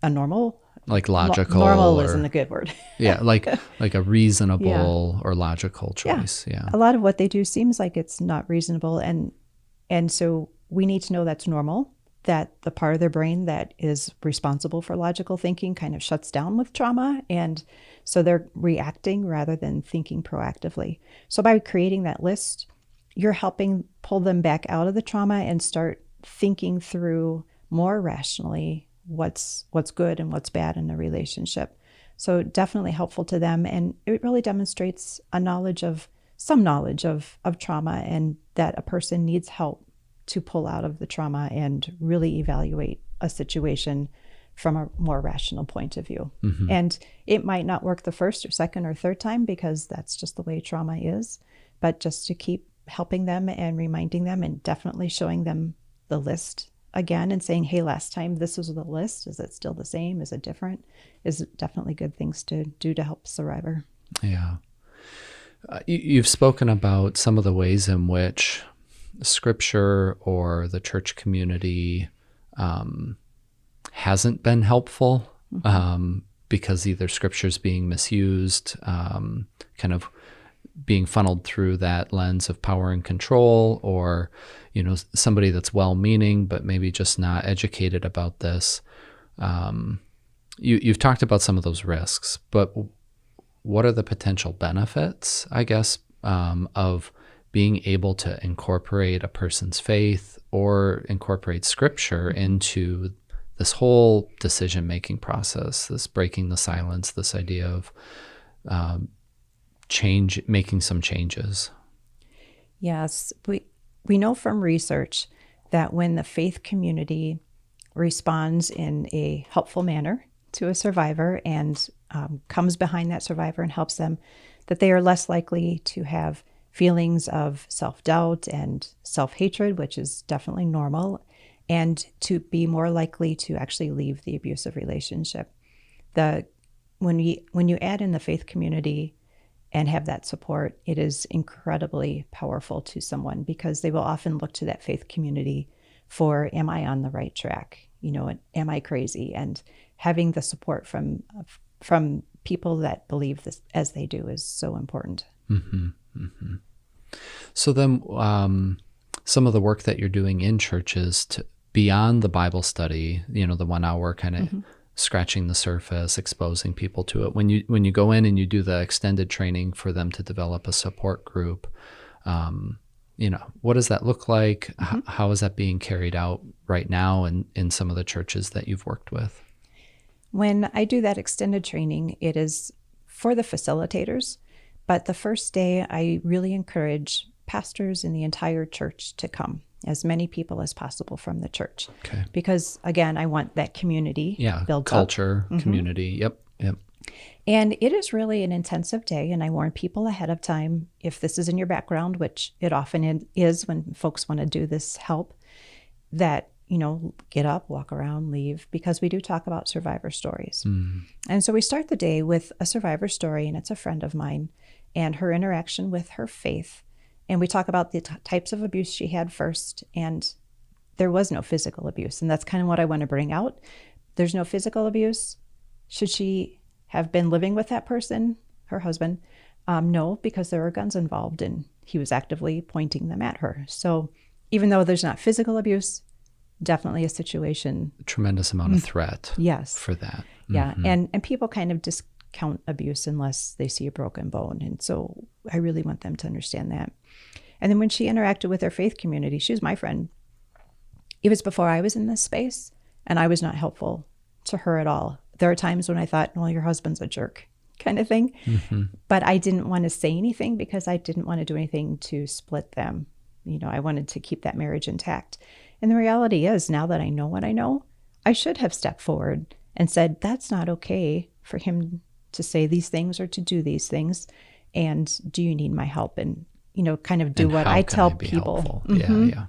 a normal. Like logical. Normal isn't a good word. Yeah, like a reasonable or logical choice. Yeah. A lot of what they do seems like it's not reasonable. And so we need to know that's normal, that the part of their brain that is responsible for logical thinking kind of shuts down with trauma. And so they're reacting rather than thinking proactively. So by creating that list, you're helping pull them back out of the trauma and start thinking through more rationally what's good and what's bad in the relationship. So definitely helpful to them. And it really demonstrates some knowledge of trauma, and that a person needs help to pull out of the trauma and really evaluate a situation from a more rational point of view. Mm-hmm. And it might not work the first or second or third time because that's just the way trauma is, but just to keep helping them and reminding them and definitely showing them the list again and saying, hey, last time this was the list. Is it still the same? Is it different? Is definitely good things to do to help survivor. Yeah. You've spoken about some of the ways in which Scripture or the church community hasn't been helpful because either Scripture's being misused, kind of being funneled through that lens of power and control, or somebody that's well-meaning but maybe just not educated about this. You've talked about some of those risks, but what are the potential benefits, I guess, of being able to incorporate a person's faith or incorporate Scripture into this whole decision-making process, this breaking the silence, this idea of making some changes? Yes, we know from research that when the faith community responds in a helpful manner to a survivor and comes behind that survivor and helps them, that they are less likely to have feelings of self-doubt and self-hatred, which is definitely normal, and to be more likely to actually leave the abusive relationship. When you add in the faith community and have that support, it is incredibly powerful to someone, because they will often look to that faith community for, am I on the right track? Am I crazy? And having the support from people that believe this as they do is so important. Mm-hmm. Mm-hmm. So then some of the work that you're doing in churches beyond the Bible study, the 1 hour kind of scratching the surface, exposing people to it. When you go in and you do the extended training for them to develop a support group, what does that look like? Mm-hmm. How is that being carried out right now in some of the churches that you've worked with? When I do that extended training, it is for the facilitators. But the first day, I really encourage pastors in the entire church to come, as many people as possible from the church. Okay. Because again, I want that community built culture, community. Yep. And it is really an intensive day. And I warn people ahead of time, if this is in your background, which it often is when folks want to do this help, that, get up, walk around, leave, because we do talk about survivor stories. And so we start the day with a survivor story, and it's a friend of mine and her interaction with her faith. And we talk about the types of abuse she had first, and there was no physical abuse. And that's kind of what I want to bring out. There's no physical abuse. Should she have been living with that person, her husband? No, because there were guns involved and he was actively pointing them at her. So even though there's not physical abuse, definitely a situation. A tremendous amount of threat. Yes. For that. Yeah. And people kind of discount abuse unless they see a broken bone. And so I really want them to understand that. And then when she interacted with her faith community, she was my friend. It was before I was in this space, and I was not helpful to her at all. There are times when I thought, well, your husband's a jerk kind of thing. But I didn't want to say anything because I didn't want to do anything to split them. I wanted to keep that marriage intact. And the reality is, now that I know what I know, I should have stepped forward and said, that's not okay for him to say these things or to do these things. And do you need my help? And, kind of do what I tell people. Yeah.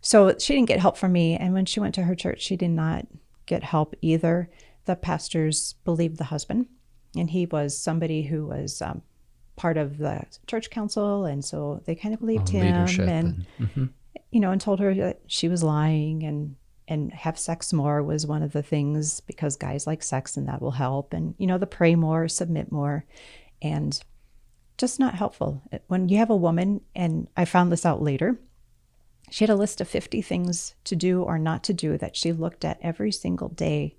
So she didn't get help from me. And when she went to her church, she did not get help either. The pastors believed the husband, and he was somebody who was part of the church council. And so they kind of believed him and and told her that she was lying, and have sex more was one of the things, because guys like sex and that will help. And, the pray more, submit more, and just not helpful. When you have a woman, and I found this out later, she had a list of 50 things to do or not to do that she looked at every single day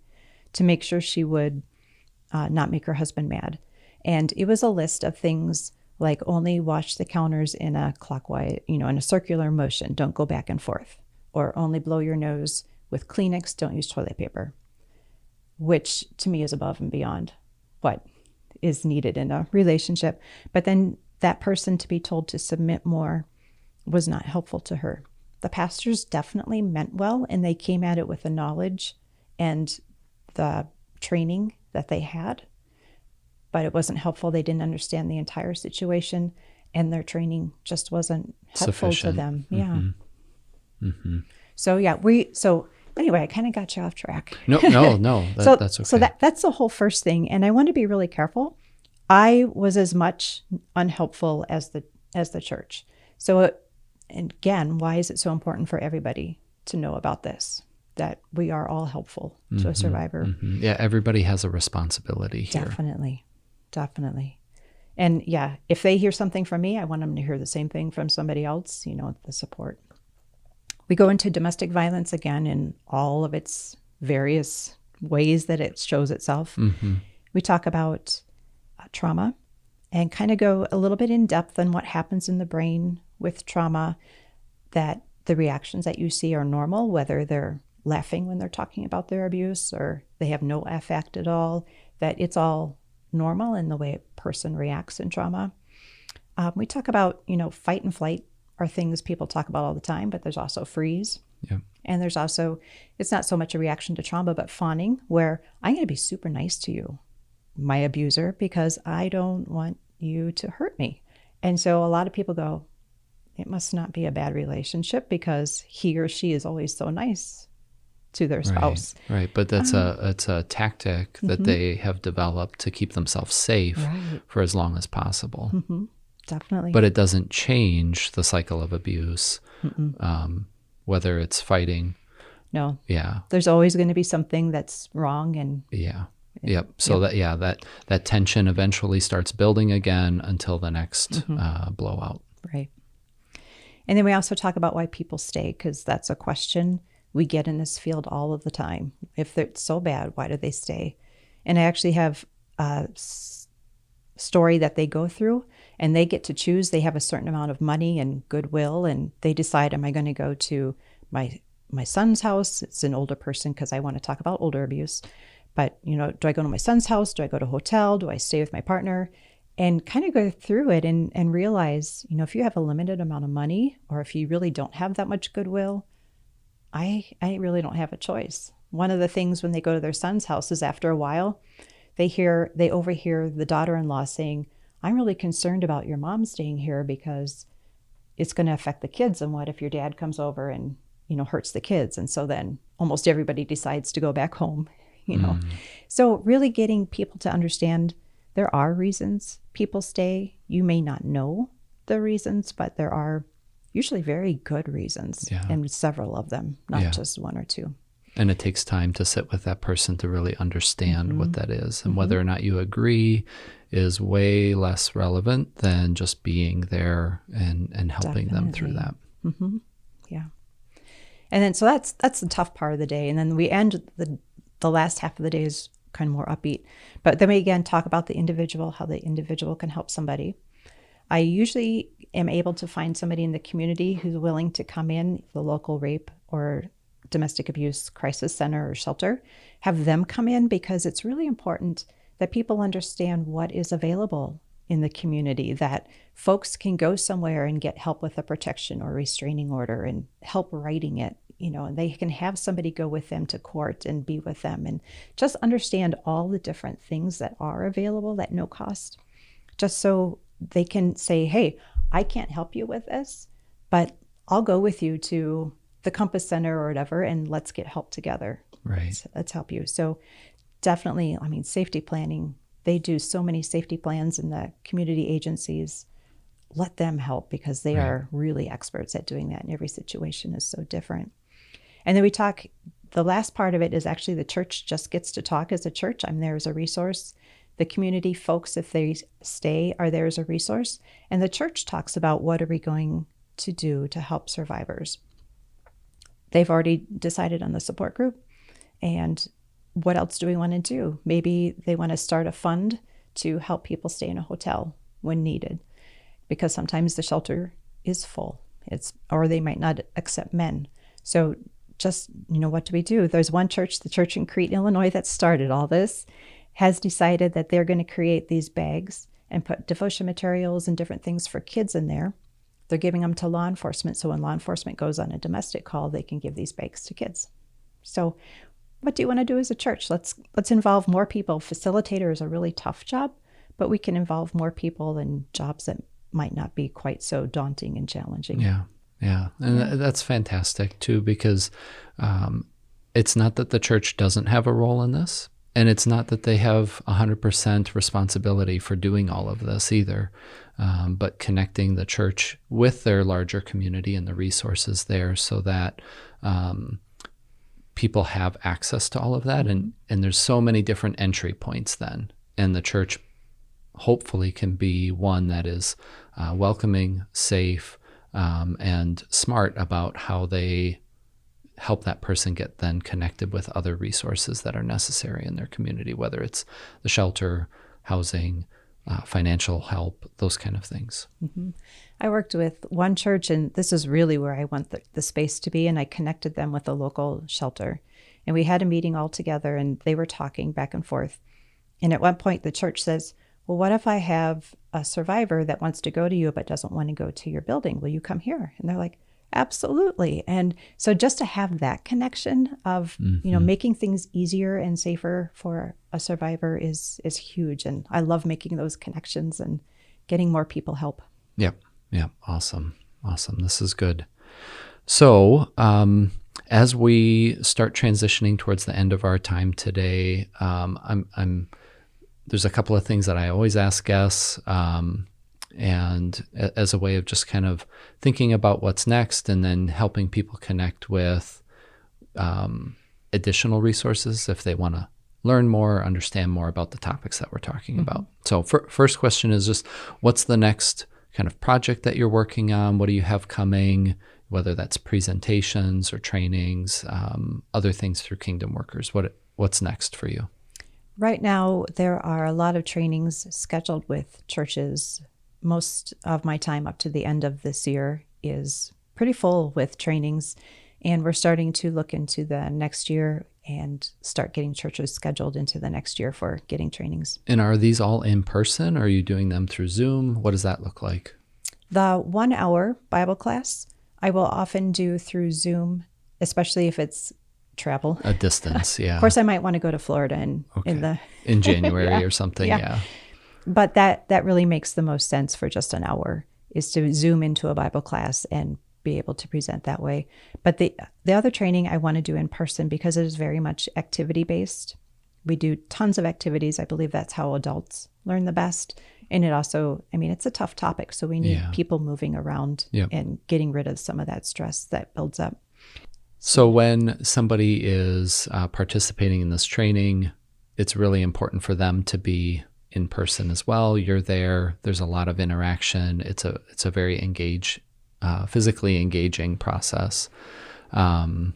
to make sure she would not make her husband mad. And it was a list of things like only wash the counters in a clockwise, in a circular motion. Don't go back and forth. Or only blow your nose with Kleenex. Don't use toilet paper. Which to me is above and beyond what is needed in a relationship. But then that person to be told to submit more was not helpful to her. The pastors definitely meant well, and they came at it with the knowledge and the training that they had, but it wasn't helpful. They didn't understand the entire situation, and their training just wasn't helpful to them. Yeah. So anyway, I kind of got you off track. No, that's okay. So that's the whole first thing. And I want to be really careful. I was as much unhelpful as the church. So again, why is it so important for everybody to know about this? That we are all helpful to a survivor. Yeah, everybody has a responsibility here. Definitely. And yeah, if they hear something from me, I want them to hear the same thing from somebody else, the support. We go into domestic violence again in all of its various ways that it shows itself. We talk about trauma and kind of go a little bit in depth on what happens in the brain with trauma, that the reactions that you see are normal, whether they're laughing when they're talking about their abuse or they have no affect at all, that it's all normal in the way a person reacts in trauma. We talk about, fight and flight are things people talk about all the time, but there's also freeze. Yeah. And there's also, it's not so much a reaction to trauma, but fawning, where I'm going to be super nice to you, my abuser, because I don't want you to hurt me. And so a lot of people go, it must not be a bad relationship because he or she is always so nice to their spouse. Right. But it's a tactic that they have developed to keep themselves safe for as long as possible. Definitely. But it doesn't change the cycle of abuse, whether it's fighting. No. Yeah. There's always going to be something that's wrong. And yeah. Yep. So that tension eventually starts building again until the next blowout. Right. And then we also talk about why people stay, because that's a question we get in this field all of the time. If it's so bad, why do they stay? And I actually have a story that they go through, and they get to choose. They have a certain amount of money and goodwill, and they decide, am I going to go to my son's house? It's an older person, because I want to talk about older abuse. But, do I go to my son's house? Do I go to a hotel? Do I stay with my partner? and kind of go through it and realize, if you have a limited amount of money or if you really don't have that much goodwill, I really don't have a choice. One of the things when they go to their son's house is after a while, they overhear the daughter-in-law saying, I'm really concerned about your mom staying here because it's going to affect the kids. And what if your dad comes over and, hurts the kids? And so then almost everybody decides to go back home, So really getting people to understand there are reasons people stay. You may not know the reasons, but there are usually very good reasons, and several of them, not just one or two. And it takes time to sit with that person to really understand what that is. And whether or not you agree is way less relevant than just being there and helping them through that. Yeah. And then, so that's the tough part of the day. And then we end the last half of the day is kind of more upbeat. But then we again talk about the individual, how the individual can help somebody. I usually am able to find somebody in the community who's willing to come in, the local rape or domestic abuse crisis center or shelter, have them come in, because it's really important that people understand what is available in the community, that folks can go somewhere and get help with a protection or restraining order and help writing it, and they can have somebody go with them to court and be with them and just understand all the different things that are available at no cost, just so they can say, hey, I can't help you with this, but I'll go with you to the Compass Center or whatever, and let's get help together. Right. Let's help you. So definitely, safety planning, they do so many safety plans in the community agencies. Let them help, because they are really experts at doing that, and every situation is so different. And then we talk, the last part of it is actually the church just gets to talk as a church. I'm there as a resource. The community folks, if they stay, are there as a resource. And the church talks about what are we going to do to help survivors. They've already decided on the support group. And what else do we want to do? Maybe they want to start a fund to help people stay in a hotel when needed, because sometimes the shelter is full. Or they might not accept men. So just, what do we do? There's one church, the church in Crete, Illinois, that started all this, has decided that they're going to create these bags and put devotion materials and different things for kids in there. They're giving them to law enforcement. So when law enforcement goes on a domestic call, they can give these bags to kids. So what do you want to do as a church? Let's involve more people. Facilitator is a really tough job, but we can involve more people in jobs that might not be quite so daunting and challenging. Yeah. And that's fantastic too, because it's not that the church doesn't have a role in this, and it's not that they have 100% responsibility for doing all of this either, but connecting the church with their larger community and the resources there, so that people have access to all of that. And there's so many different entry points then, and the church hopefully can be one that is welcoming, safe, and smart about how they help that person get then connected with other resources that are necessary in their community, whether it's the shelter, housing, financial help, those kind of things. Mm-hmm. I worked with one church, and this is really where I want the space to be, and I connected them with a local shelter. And we had a meeting all together, and they were talking back and forth. And at one point, the church says, well, what if I have a survivor that wants to go to you but doesn't want to go to your building? Will you come here? And they're like, absolutely. And so just to have that connection of, making things easier and safer for a survivor is huge. And I love making those connections and getting more people help. Yep. Awesome. This is good. So, as we start transitioning towards the end of our time today, there's a couple of things that I always ask guests, and as a way of just kind of thinking about what's next, and then helping people connect with additional resources if they want to learn more, understand more about the topics that we're talking about. So first question is just, what's the next kind of project that you're working on? What do you have coming, whether that's presentations or trainings, other things through Kingdom Workers? What's next for you? Right now, there are a lot of trainings scheduled with churches. Most of my time up to the end of this year is pretty full with trainings, and we're starting to look into the next year and start getting churches scheduled into the next year for getting trainings. And are these all in person, or are you doing them through Zoom? What does that look like? The 1 hour Bible class, I will often do through Zoom, especially if it's travel. A distance, yeah. Of course, I might want to go to Florida in January or something, yeah. But that really makes the most sense for just an hour, is to Zoom into a Bible class and be able to present that way. But the other training I want to do in person because it is very much activity-based. We do tons of activities. I believe that's how adults learn the best. And it also, it's a tough topic, so we need people moving around and getting rid of some of that stress that builds up. So when somebody is participating in this training, it's really important for them to be in person as well. You're there. There's a lot of interaction. It's a very physically engaging process that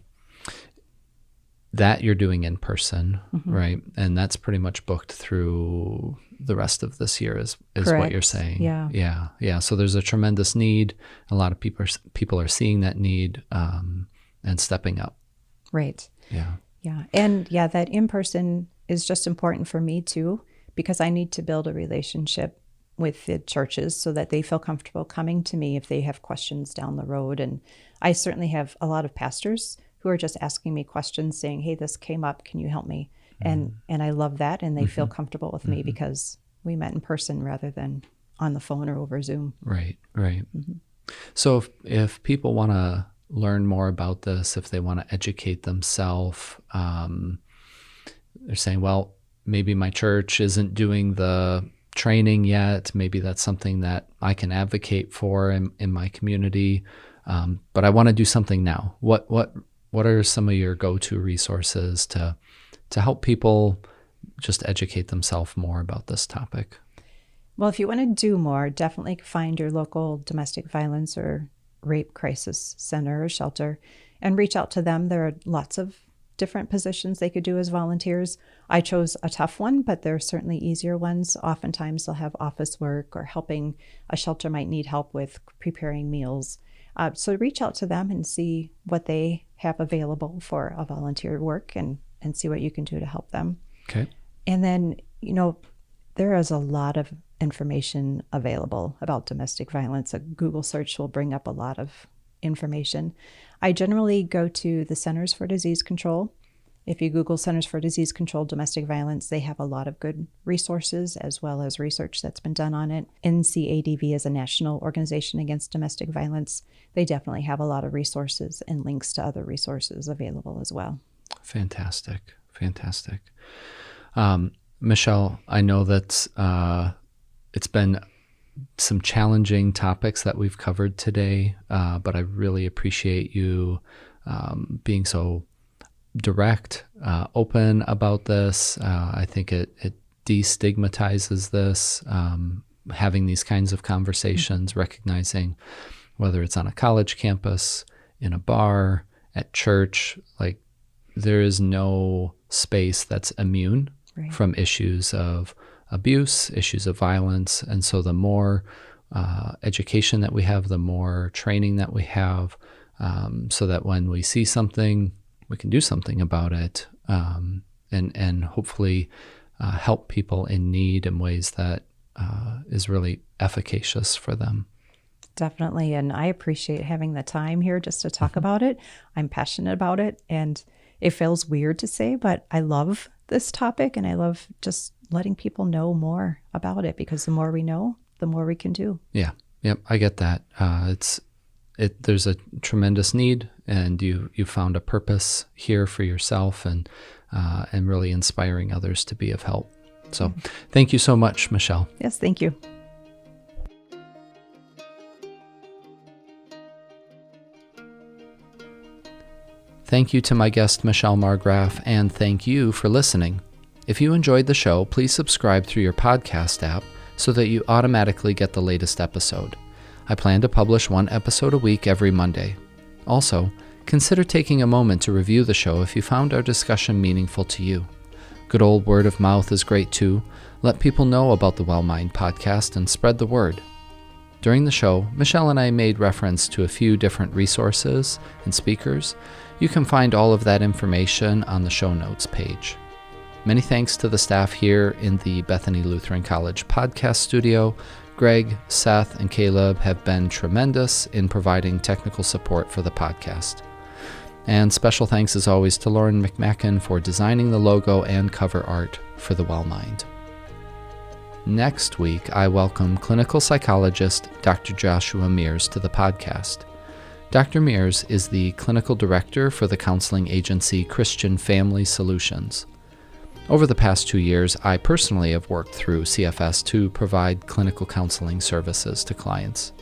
you're doing in person, right? And that's pretty much booked through the rest of this year is what you're saying. Yeah. So there's a tremendous need. A lot of people are seeing that need and stepping up. Right. Yeah. And that in person is just important for me too, because I need to build a relationship with the churches so that they feel comfortable coming to me if they have questions down the road. And I certainly have a lot of pastors who are just asking me questions saying, hey, this came up, can you help me? And I love that. And they feel comfortable with me because we met in person rather than on the phone or over Zoom. Right. So if people want to learn more about this, if they want to educate themselves, they're saying, well, maybe my church isn't doing the training yet. Maybe that's something that I can advocate for in my community. But I want to do something now. What are some of your go-to resources to help people just educate themselves more about this topic? Well, if you want to do more, definitely find your local domestic violence or rape crisis center or shelter and reach out to them. There are lots of different positions they could do as volunteers. I chose a tough one, but there are certainly easier ones. Oftentimes they'll have office work or helping. A shelter might need help with preparing meals. So reach out to them and see what they have available for a volunteer work and see what you can do to help them. Okay. And then, there is a lot of information available about domestic violence. A Google search will bring up a lot of information. I generally go to the Centers for Disease Control. If you Google Centers for Disease Control domestic violence, they have a lot of good resources as well as research that's been done on it. NCADV is a national organization against domestic violence. They definitely have a lot of resources and links to other resources available as well. Fantastic. Michelle, I know that it's been some challenging topics that we've covered today, but I really appreciate you being so direct, open about this. I think it destigmatizes this, having these kinds of conversations, recognizing whether it's on a college campus, in a bar, at church, like there is no space that's immune from issues of abuse, issues of violence. And so the more education that we have, the more training that we have, so that when we see something, we can do something about it, and hopefully help people in need in ways that is really efficacious for them. Definitely. And I appreciate having the time here just to talk about it. I'm passionate about it. And it feels weird to say, but I love this topic and I love just letting people know more about it, because the more we know, the more we can do. Yeah. Yep. I get that. There's a tremendous need, and you found a purpose here for yourself, and really inspiring others to be of help. So thank you so much, Michelle. Yes. Thank you. Thank you to my guest, Michelle Markgraf, and thank you for listening. If you enjoyed the show, please subscribe through your podcast app so that you automatically get the latest episode. I plan to publish one episode a week every Monday. Also, consider taking a moment to review the show if you found our discussion meaningful to you. Good old word of mouth is great too. Let people know about the Well Mind podcast and spread the word. During the show, Michelle and I made reference to a few different resources and speakers. You can find all of that information on the show notes page. Many thanks to the staff here in the Bethany Lutheran College podcast studio. Greg, Seth, and Caleb have been tremendous in providing technical support for the podcast. And special thanks as always to Lauren McMacken for designing the logo and cover art for The Well Mind. Next week, I welcome clinical psychologist Dr. Joshua Mears to the podcast. Dr. Mears is the clinical director for the counseling agency Christian Family Solutions. Over the past 2 years, I personally have worked through CFS to provide clinical counseling services to clients.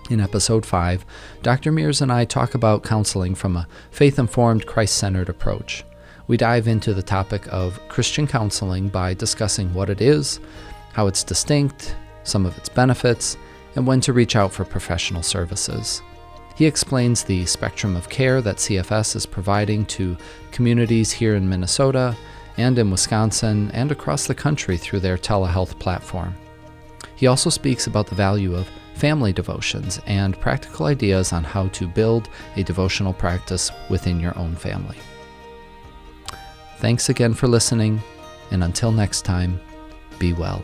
In episode 5, Dr. Mears and I talk about counseling from a faith-informed, Christ-centered approach. We dive into the topic of Christian counseling by discussing what it is, how it's distinct, some of its benefits, and when to reach out for professional services. He explains the spectrum of care that CFS is providing to communities here in Minnesota and in Wisconsin and across the country through their telehealth platform. He also speaks about the value of family devotions and practical ideas on how to build a devotional practice within your own family. Thanks again for listening, and until next time, be well.